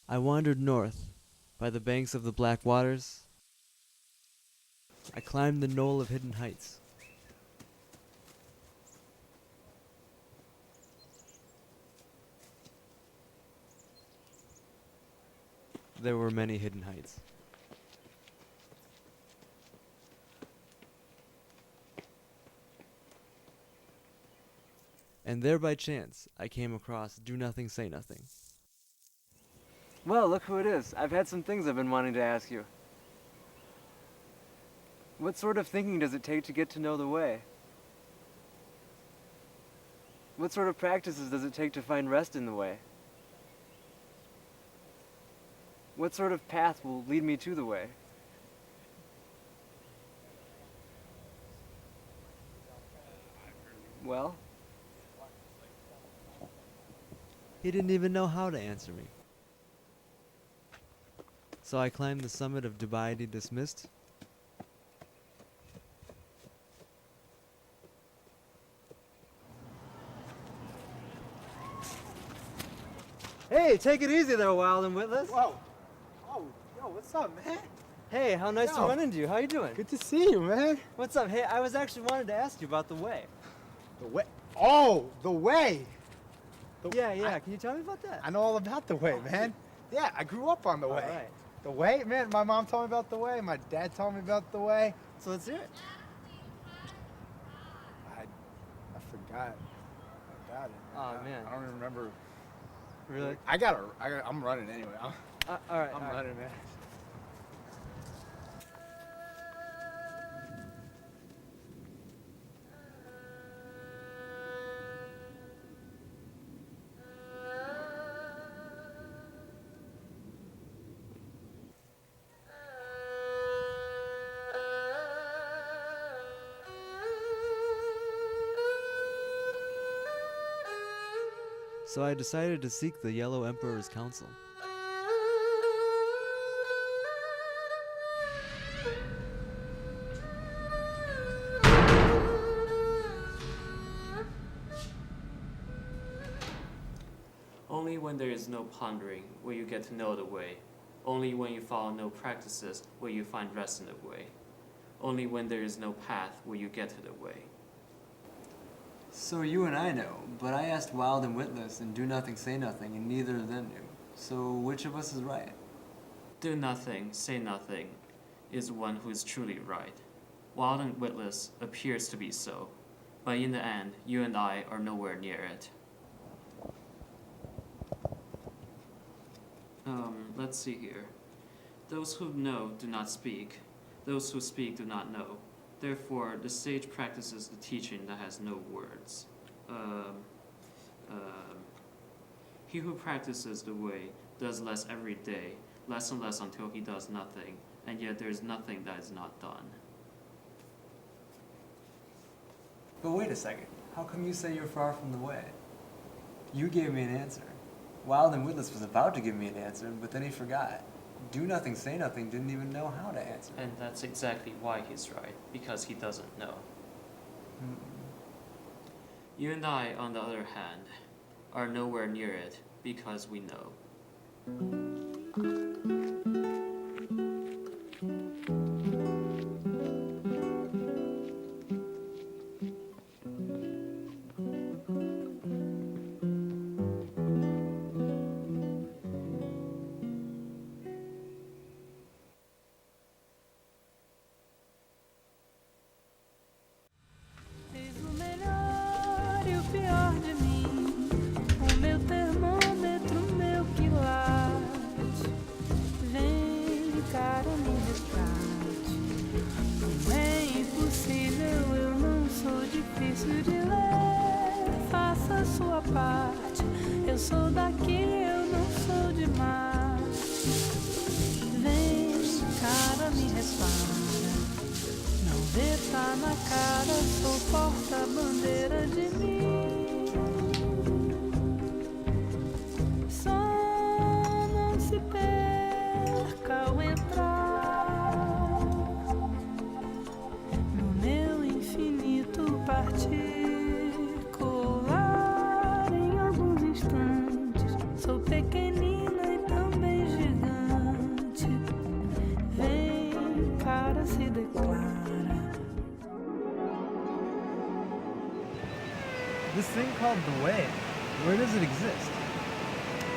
I wandered north, by the banks of the black waters. I climbed the knoll of hidden heights. There were many hidden heights. And there by chance, I came across Do Nothing, Say Nothing. Well, look who it is. I've had some things I've been wanting to ask you. What sort of thinking does it take to get to know the way? What sort of practices does it take to find rest in the way? What sort of path will lead me to the way? Well? He didn't even know how to answer me. So I climbed the summit of Dubai Dismissed. Hey, take it easy there, Wild and Witless. Whoa. Oh, yo, what's up, man? Hey, how nice to Yo. run into you. How you doing? Good to see you, man. What's up? Hey, I was actually wanted to ask you about the way. The way. Oh, the way. Yeah. Can you tell me about that? I know all about the way, man. Yeah, I grew up on the way. All right. The way, man. My mom told me about the way. My dad told me about the way. So let's hear it. I forgot about it. Oh, man. I don't even remember. Really? I'm running anyway. All right. I'm running, man. So I decided to seek the Yellow Emperor's counsel. Only when there is no pondering will you get to know the way. Only when you follow no practices will you find rest in the way. Only when there is no path will you get to the way. So you and I know, but I asked Wild and Witless and Do Nothing, Say Nothing, and neither of them knew. So which of us is right? Do nothing, say nothing, is one who is truly right. Wild and witless appears to be so, but in the end, you and I are nowhere near it. Let's see here. Those who know do not speak. Those who speak do not know. Therefore, the sage practices the teaching that has no words. He who practices the way does less every day, less and less until he does nothing, and yet there is nothing that is not done. But wait a second. How come you say you're far from the way? You gave me an answer. Wild and Witless was about to give me an answer, but then he forgot. Do Nothing, Say Nothing didn't even know how to answer. And that's exactly why he's right, because he doesn't know. You and I, on the other hand, are nowhere near it because we know. Eu sou daqui, eu não sou de mar. Vem, cara, me respara. Não vê, tá na cara, sou porta-bandeira de mim. Só não se perca ao entrar vida se declara. This thing called the way, where does it exist?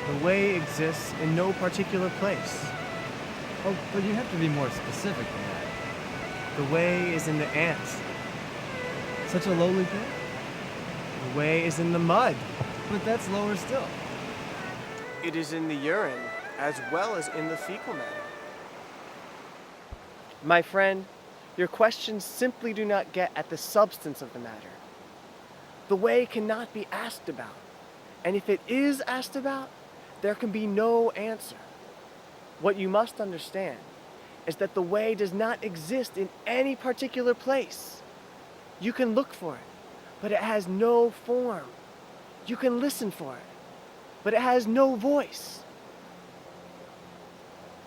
The way exists in no particular place. Oh, but you have to be more specific than that. The way is in the ants. Such a lowly thing? The way is in the mud. But that's lower still. It is in the urine, as well as in the fecal matter. My friend, your questions simply do not get at the substance of the matter. The way cannot be asked about. And if it is asked about, there can be no answer. What you must understand is that the way does not exist in any particular place. You can look for it, but it has no form. You can listen for it, but it has no voice.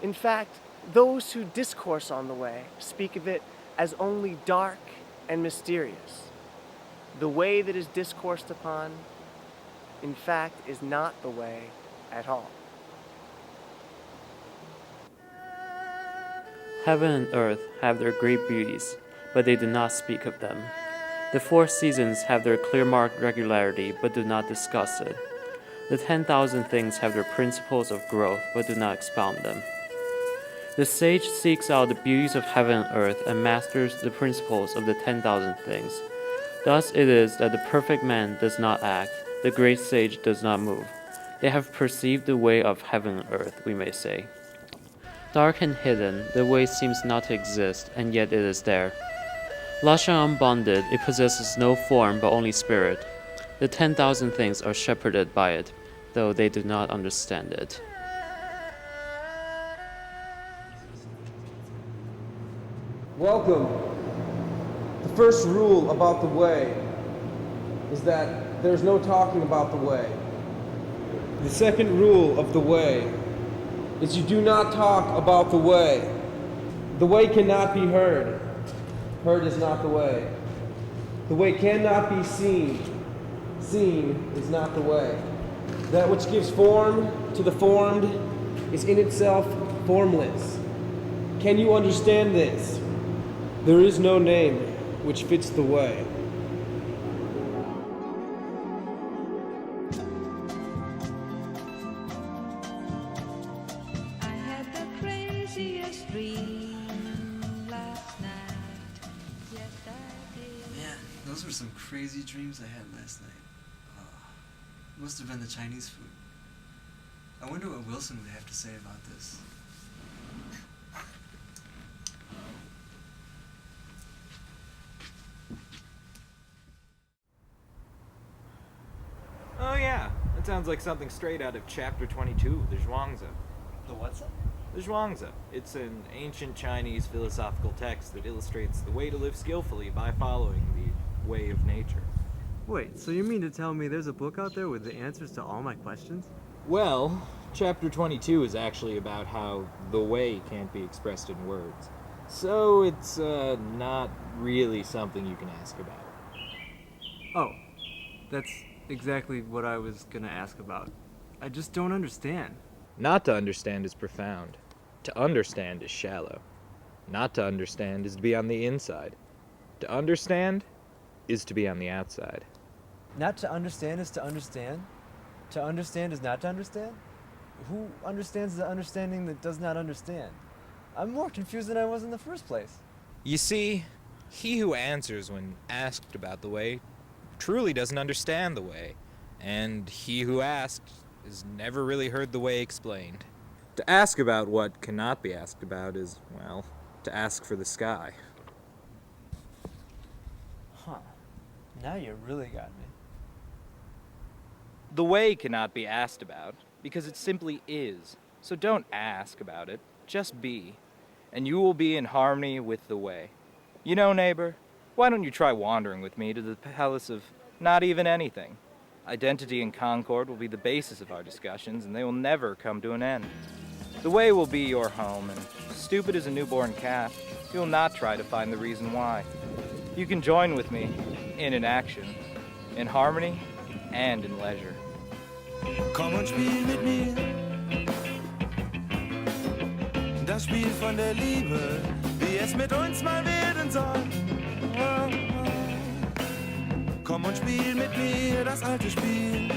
In fact, those who discourse on the way speak of it as only dark and mysterious. The way that is discoursed upon, in fact, is not the way at all. Heaven and earth have their great beauties, but they do not speak of them. The 4 seasons have their clear-marked regularity, but do not discuss it. The 10,000 things have their principles of growth, but do not expound them. The sage seeks out the beauties of heaven and earth and masters the principles of the 10,000 things. Thus it is that the perfect man does not act, the great sage does not move. They have perceived the way of heaven and earth, we may say. Dark and hidden, the way seems not to exist, and yet it is there. Lush and unbonded, it possesses no form but only spirit. The 10,000 things are shepherded by it, though they do not understand it. Welcome. The first rule about the way is that there's no talking about the way. The second rule of the way is you do not talk about the way. The way cannot be heard. Heard is not the way. The way cannot be seen. Seen is not the way. That which gives form to the formed is in itself formless. Can you understand this? There is no name which fits the way. I had the craziest dream last night. Yes, I did. Man, those were some crazy dreams I had last night. Must have been the Chinese food. I wonder what Wilson would have to say about this. Oh yeah, that sounds like something straight out of chapter 22, the Zhuangzi. The what's it? The Zhuangzi. It's an ancient Chinese philosophical text that illustrates the way to live skillfully by following the way of nature. Wait, so you mean to tell me there's a book out there with the answers to all my questions? Well, chapter 22 is actually about how the way can't be expressed in words. So it's not really something you can ask about. Oh, that's exactly what I was gonna ask about. I just don't understand. Not to understand is profound. To understand is shallow. Not to understand is to be on the inside. To understand is to be on the outside. Not to understand is to understand? To understand is not to understand? Who understands the understanding that does not understand? I'm more confused than I was in the first place. You see, he who answers when asked about the way truly doesn't understand the way, and he who asked has never really heard the way explained. To ask about what cannot be asked about is, well, to ask for the sky. Huh. Now you really got me. The way cannot be asked about because it simply is. So don't ask about it, just be, and you will be in harmony with the way. You know, neighbor, why don't you try wandering with me to the palace of not even anything? Identity and concord will be the basis of our discussions, and they will never come to an end. The way will be your home, and stupid as a newborn calf, you will not try to find the reason why. You can join with me in action, in harmony, and in leisure. Komm und spiel mit mir. Das Spiel von der Liebe, wie es es mit uns mal werden soll. Oh, oh. Komm und spiel mit mir das alte Spiel.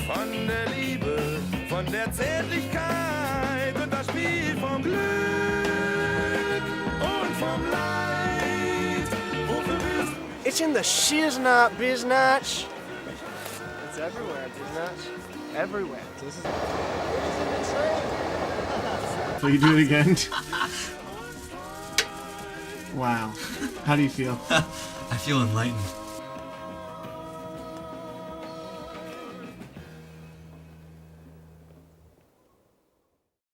Von der Liebe, von der Zärtlichkeit und das Spiel vom Glück und vom Leid. Wofür willst du? It's in the shiznot biznatch. It's everywhere, biznatch. Everywhere. Will you do it again? Wow. How do you feel? I feel enlightened.